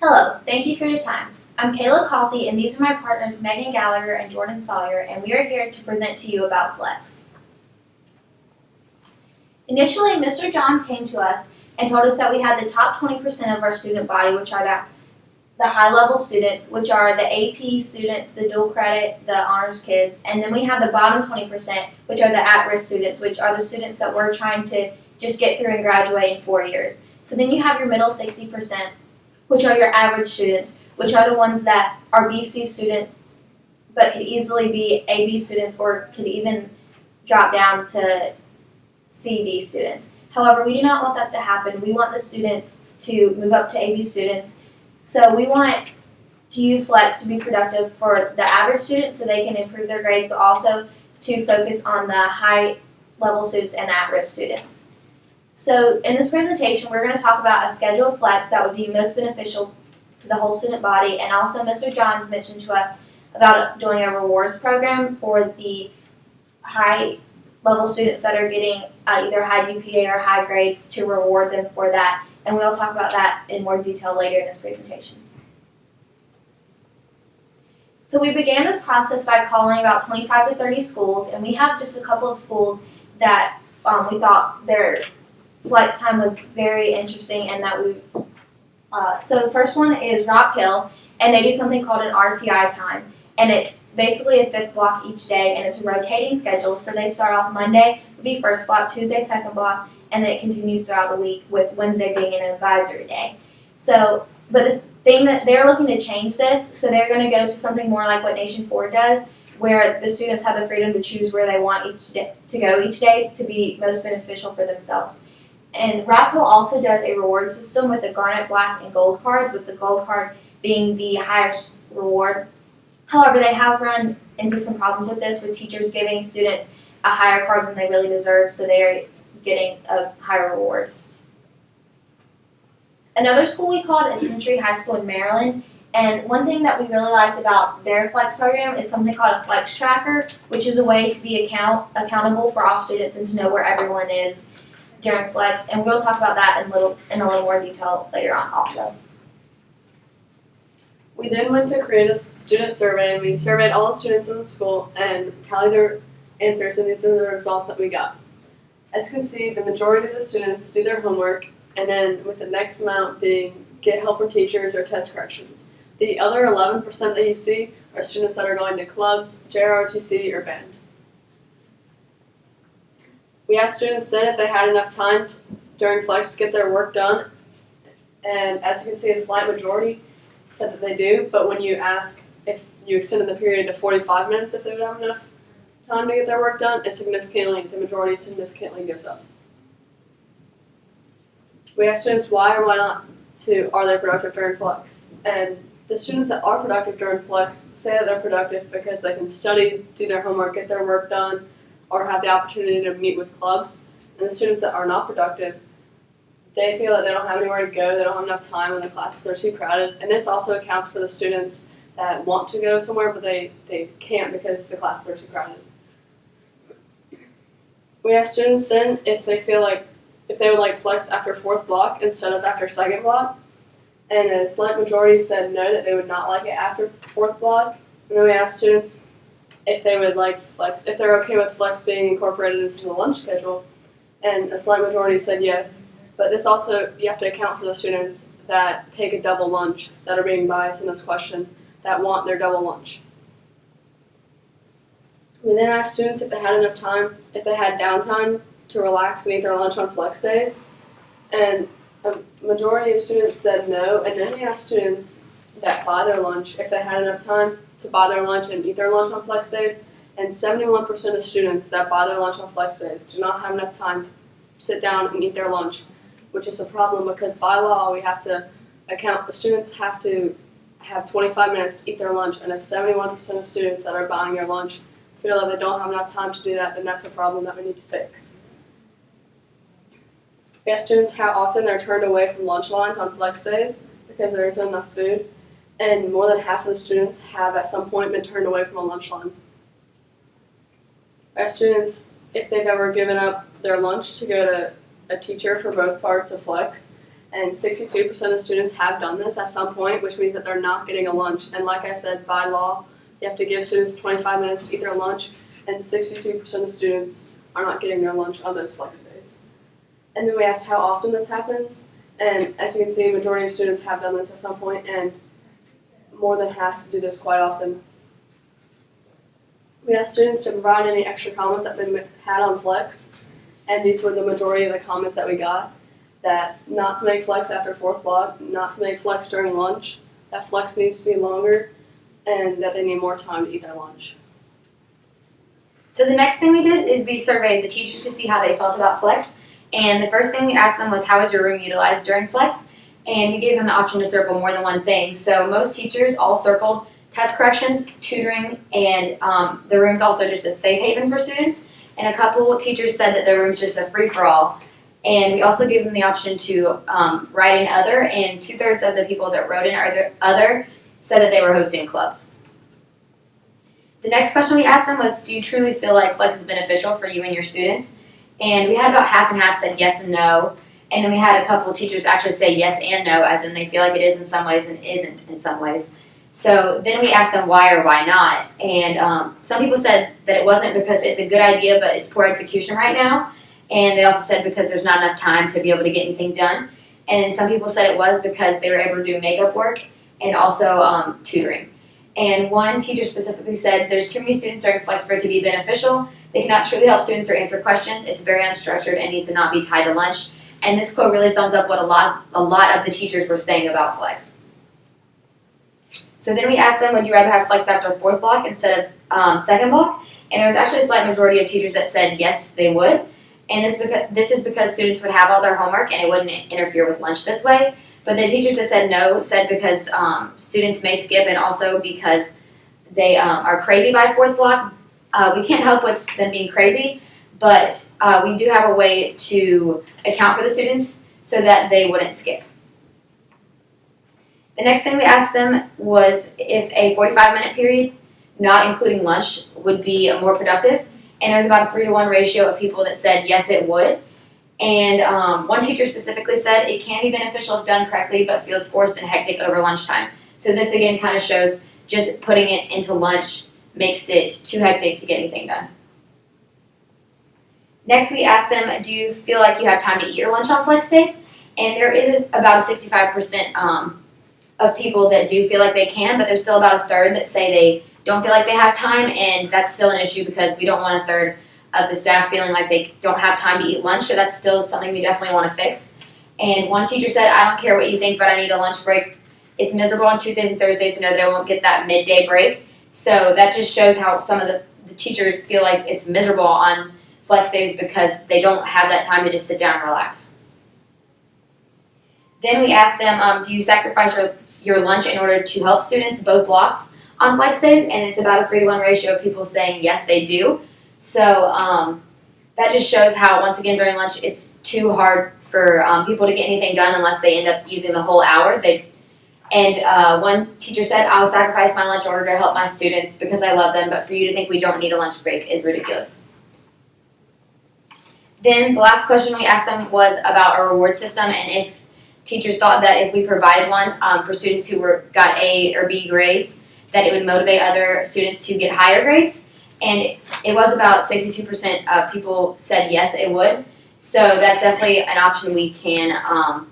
Hello, thank you for your time. I'm Kayla Causey, and these are my partners Megan Gallagher and Jordan Sawyer, and we are here to present to you about Flex. Initially, Mr. Johns came to us and told us that we had the top 20% of our student body, which are the high-level students, which are the AP students, the dual credit, the honors kids, and then we have the bottom 20%, which are the at-risk students, which are the students that we're trying to just get through and graduate in 4 years. So then you have your middle 60%, which are your average students, which are the ones that are BC students but could easily be AB students or could even drop down to CD students. However, we do not want that to happen. We want the students to move up to AB students. So we want to use Flex to be productive for the average students so they can improve their grades, but also to focus on the high level students and at-risk students. So in this presentation, we're going to talk about a schedule of Flex that would be most beneficial to the whole student body, and also Mr. Johns mentioned to us about doing a rewards program for the high level students that are getting either high GPA or high grades to reward them for that, and we'll talk about that in more detail later in this presentation. So we began this process by calling about 25 to 30 schools, and we have just a couple of schools that we thought their Flex time was very interesting, and that so the first one is Rock Hill, and they do something called an Rti Time, and it's basically a fifth block each day, and it's a rotating schedule. So they start off Monday would be first block, Tuesday second block, and then it continues throughout the week with Wednesday being an advisory day. So, but the thing that they're looking to change this, so they're going to go to something more like what Nation 4 does, where the students have the freedom to choose where they want each day to go each day to be most beneficial for themselves. And Rock Hill also does a reward system with the garnet, black, and gold cards, with the gold card being the highest reward. However, they have run into some problems with this, with teachers giving students a higher card than they really deserve, so they are getting a higher reward. Another school we called is Century High School in Maryland, and one thing that we really liked about their Flex program is something called a Flex Tracker, which is a way to be accountable for all students and to know where everyone is during Flex, and we'll talk about that in a little more detail later on also. We then went to create a student survey, and we surveyed all the students in the school and tallied their answers, and these are the results that we got. As you can see, the majority of the students do their homework, and then with the next amount being get help from teachers or test corrections. The other 11% that you see are students that are going to clubs, JROTC, or band. We asked students then if they had enough time during Flex to get their work done, and as you can see, a slight majority said that they do, but when you ask if you extended the period to 45 minutes if they would have enough time to get their work done, the majority significantly goes up. We asked students why or why not are they productive during Flex, and the students that are productive during Flex say that they're productive because they can study, do their homework, get their work done, or have the opportunity to meet with clubs. And the students that are not productive, they feel that they don't have anywhere to go, they don't have enough time, and the classes are too crowded. And this also accounts for the students that want to go somewhere, but they can't because the classes are too crowded. We asked students then if they would like Flex after fourth block instead of after second block, and a slight majority said no, that they would not like it after fourth block. And then we asked students if they would like Flex, if they're okay with Flex being incorporated into the lunch schedule, and a slight majority said yes. But this also, you have to account for the students that take a double lunch, that are being biased in this question, that want their double lunch. We then asked students if they had enough time, if they had downtime to relax and eat their lunch on Flex days, and a majority of students said no, and then we asked students that buy their lunch if they had enough time to buy their lunch and eat their lunch on Flex days, and 71% of students that buy their lunch on Flex days do not have enough time to sit down and eat their lunch, which is a problem because by law we have to the students have to have 25 minutes to eat their lunch, and if 71% of students that are buying their lunch feel that they don't have enough time to do that, then that's a problem that we need to fix. We ask students how often they're turned away from lunch lines on Flex days because there isn't enough food, and more than half of the students have at some point been turned away from a lunch line. We ask students if they've ever given up their lunch to go to a teacher for both parts of Flex, and 62% of students have done this at some point, which means that they're not getting a lunch. And like I said, by law, you have to give students 25 minutes to eat their lunch, and 62% of students are not getting their lunch on those flex days. And then we asked how often this happens, and as you can see, a majority of students have done this at some point, and more than half do this quite often. We asked students to provide any extra comments that they had on flex, and these were the majority of the comments that we got. That not to make flex after 4th block, not to make flex during lunch, that flex needs to be longer, and that they need more time to eat their lunch. So the next thing we did is we surveyed the teachers to see how they felt about flex. And the first thing we asked them was, how was your room utilized during flex? And we gave them the option to circle more than one thing. So most teachers all circled test corrections, tutoring, and the room's also just a safe haven for students. And a couple teachers said that the room's just a free-for-all. And we also gave them the option to write in other, and 2/3 of the people that wrote in other said that they were hosting clubs. The next question we asked them was, do you truly feel like flex is beneficial for you and your students? And we had about half and half said yes and no. And then we had a couple teachers actually say yes and no, as in they feel like it is in some ways and isn't in some ways. So then we asked them why or why not. And some people said that it wasn't because it's a good idea, but it's poor execution right now. And they also said because there's not enough time to be able to get anything done. And some people said it was because they were able to do makeup work and also tutoring. And one teacher specifically said, there's too many students during flex for it to be beneficial. They cannot truly help students or answer questions. It's very unstructured and needs to not be tied to lunch. And this quote really sums up what a lot of the teachers were saying about flex. So then we asked them, would you rather have flex after 4th block instead of 2nd block? And there was actually a slight majority of teachers that said yes, they would. And this is because students would have all their homework and it wouldn't interfere with lunch this way. But the teachers that said no said because students may skip, and also because they are crazy by 4th block. We can't help with them being crazy, but we do have a way to account for the students so that they wouldn't skip. The next thing we asked them was if a 45-minute period, not including lunch, would be more productive. And there was about a 3-to-1 ratio of people that said yes, it would. And one teacher specifically said it can be beneficial if done correctly, but feels forced and hectic over lunchtime. So this again kind of shows just putting it into lunch makes it too hectic to get anything done. Next, we asked them, do you feel like you have time to eat your lunch on flex days? And there is about a 65% of people that do feel like they can, but there's still about a third that say they don't feel like they have time, and that's still an issue because we don't want a third of the staff feeling like they don't have time to eat lunch, so that's still something we definitely want to fix. And one teacher said, I don't care what you think, but I need a lunch break. It's miserable on Tuesdays and Thursdays to know that I won't get that midday break. So that just shows how some of the teachers feel like it's miserable on flex days because they don't have that time to just sit down and relax. Then we asked them, do you sacrifice your lunch in order to help students, both blocks, on flex days? And it's about a 3-to-1 ratio of people saying yes, they do. So that just shows how, once again, during lunch, it's too hard for people to get anything done unless they end up using the whole hour. One teacher said, I'll sacrifice my lunch in order to help my students because I love them, but for you to think we don't need a lunch break is ridiculous. Then the last question we asked them was about a reward system, and if teachers thought that if we provided one for students who got A or B grades, that it would motivate other students to get higher grades. And it was about 62% of people said yes, it would. So that's definitely an option we can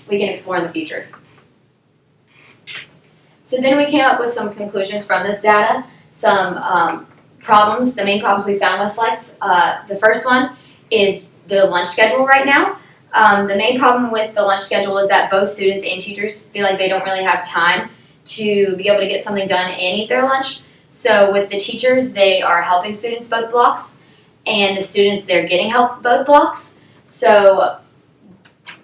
explore in the future. So then we came up with some conclusions from this data, some problems, the main problems we found with flex. The first one is the lunch schedule right now. The main problem with the lunch schedule is that both students and teachers feel like they don't really have time to be able to get something done and eat their lunch. So with the teachers, they are helping students both blocks, and the students, they're getting help both blocks. So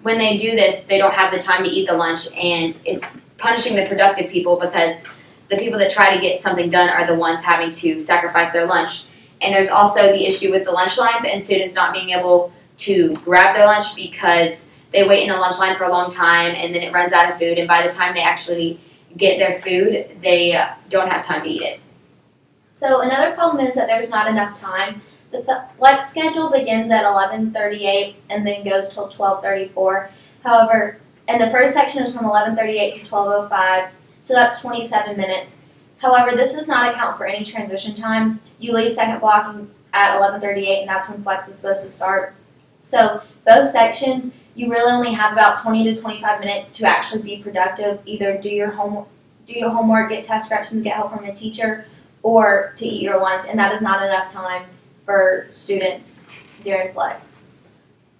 when they do this, they don't have the time to eat the lunch, and it's punishing the productive people because the people that try to get something done are the ones having to sacrifice their lunch. And there's also the issue with the lunch lines and students not being able to grab their lunch because they wait in a lunch line for a long time and then it runs out of food, and by the time they actually get their food, they don't have time to eat it. So another problem is that there's not enough time. The flex schedule begins at 11:38 and then goes till 12:34. However, And the first section is from 11:38 to 12:05, so that's 27 minutes. However, this does not account for any transition time. You leave second block at 11:38, and that's when flex is supposed to start. So both sections, you really only have about 20 to 25 minutes to actually be productive. Either do your homework, get test corrections, get help from a teacher, or to eat your lunch, and that is not enough time for students during flex.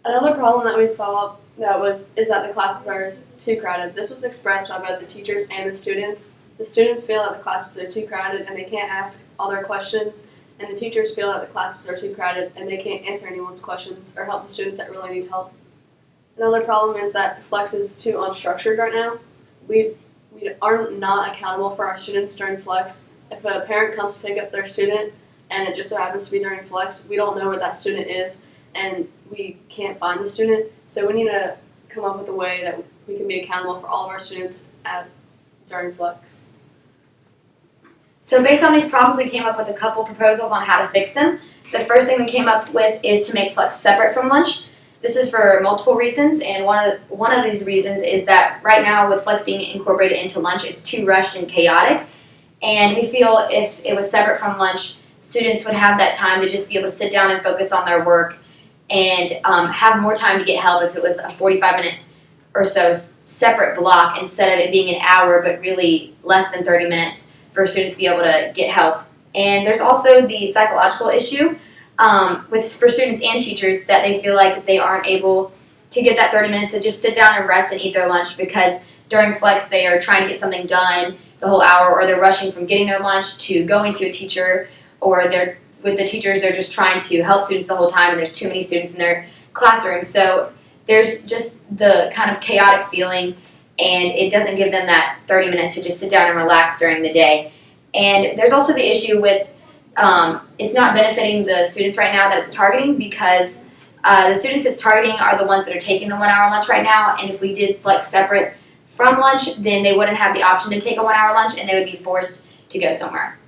Another problem that we saw is that the classes are too crowded. This was expressed by both the teachers and the students. The students feel that the classes are too crowded and they can't ask all their questions, and the teachers feel that the classes are too crowded and they can't answer anyone's questions or help the students that really need help. Another problem is that flex is too unstructured right now. We are not accountable for our students during flex. If a parent comes to pick up their student and it just so happens to be during flex, we don't know where that student is and we can't find the student. So we need to come up with a way that we can be accountable for all of our students during flex. So based on these problems, we came up with a couple proposals on how to fix them. The first thing we came up with is to make flex separate from lunch. This is for multiple reasons, and one of these reasons is that right now with flex being incorporated into lunch, it's too rushed and chaotic. And we feel if it was separate from lunch, students would have that time to just be able to sit down and focus on their work and have more time to get help if it was a 45-minute or so separate block instead of it being an hour but really less than 30 minutes for students to be able to get help. And there's also the psychological issue for students and teachers that they feel like they aren't able to get that 30 minutes to just sit down and rest and eat their lunch because during flex they are trying to get something done the whole hour, or they're rushing from getting their lunch to going to a teacher, or with the teachers they're just trying to help students the whole time and there's too many students in their classroom. So there's just the kind of chaotic feeling, and it doesn't give them that 30 minutes to just sit down and relax during the day. And there's also the issue with it's not benefiting the students right now that it's targeting, because the students it's targeting are the ones that are taking the 1 hour lunch right now, and if we did flex separate from lunch, then they wouldn't have the option to take a 1 hour lunch and they would be forced to go somewhere.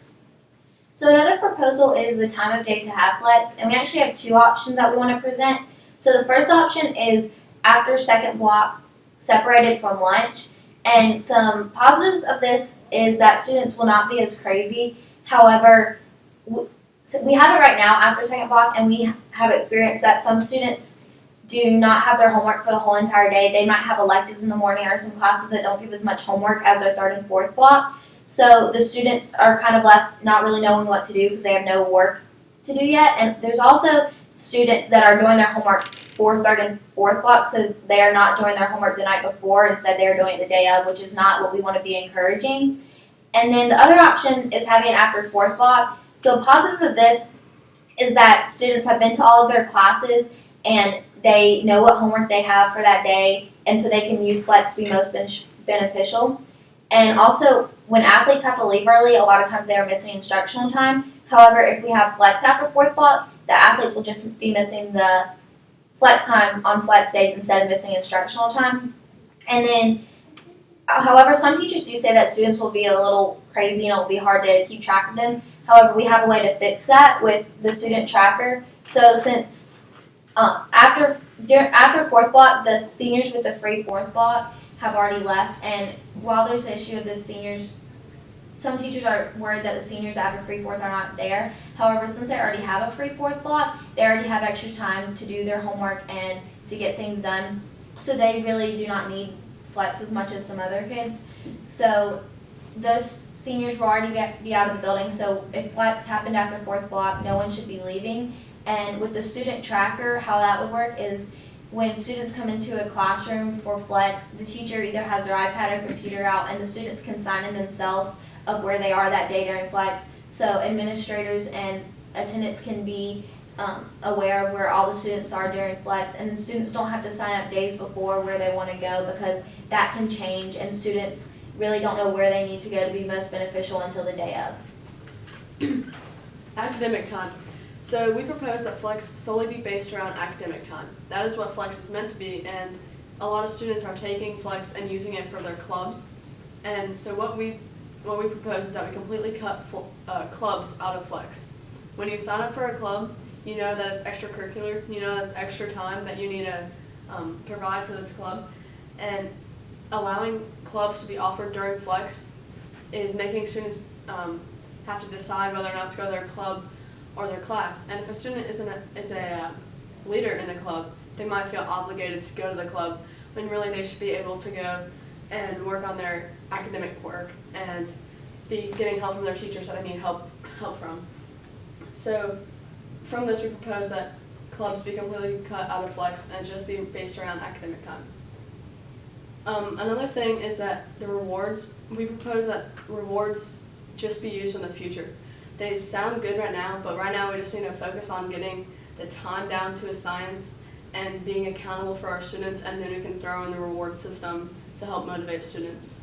So another proposal is the time of day to have flex, and we actually have two options that we want to present. So the first option is after second block separated from lunch, and some positives of this is that students will not be as crazy. However, we have it right now after second block, and we have experienced that some students do not have their homework for the whole entire day. They might have electives in the morning or some classes that don't give as much homework as their third and fourth block. So the students are kind of left not really knowing what to do because they have no work to do yet. And there's also students that are doing their homework for third and fourth block, so they are not doing their homework the night before. Instead, they are doing it the day of, which is not what we want to be encouraging. And then the other option is having it after fourth block. So a positive of this is that students have been to all of their classes and they know what homework they have for that day, and so they can use flex to be most beneficial. And also, when athletes have to leave early, a lot of times they are missing instructional time. However, if we have flex after fourth block, the athletes will just be missing the flex time on flex days instead of missing instructional time. And then, however, some teachers do say that students will be a little crazy and it will be hard to keep track of them. However, we have a way to fix that with the student tracker. So since after fourth block, the seniors with the free fourth block have already left, and while there's the issue of the seniors, some teachers are worried that the seniors that have a free fourth are not there. However, since they already have a free fourth block, they already have extra time to do their homework and to get things done, so they really do not need flex as much as some other kids. So those seniors will already be out of the building, so if flex happened after fourth block, no one should be leaving. And with the student tracker, how that would work is when students come into a classroom for flex, the teacher either has their iPad or computer out, and the students can sign in themselves of where they are that day during flex. So administrators and attendants can be aware of where all the students are during flex, and then students don't have to sign up days before where they want to go, because that can change, and students really don't know where they need to go to be most beneficial until the day of. Academic time. So we propose that flex solely be based around academic time. That is what flex is meant to be, and a lot of students are taking flex and using it for their clubs. And so what we propose is that we completely cut clubs out of flex. When you sign up for a club, you know that it's extracurricular, you know that's extra time that you need to provide for this club. And allowing clubs to be offered during flex is making students have to decide whether or not to go to their club or their class. And if a student is a leader in the club, they might feel obligated to go to the club when really they should be able to go and work on their academic work and be getting help from their teachers that they need help from. So from this, we propose that clubs be completely cut out of flex and just be based around academic time. Another thing is that the rewards, we propose that rewards just be used in the future. They sound good right now, but right now we just need to focus on getting the time down to a science and being accountable for our students, and then we can throw in the reward system to help motivate students.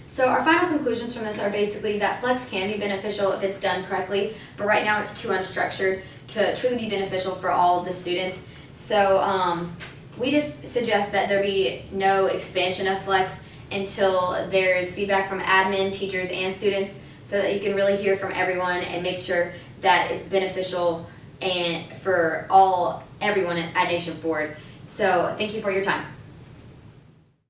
So our final conclusions from this are basically that flex can be beneficial if it's done correctly, but right now it's too unstructured to truly be beneficial for all of the students. So we just suggest that there be no expansion of flex until there's feedback from admin, teachers, and students, so that you can really hear from everyone and make sure that it's beneficial and for everyone at Nation Forward. So thank you for your time.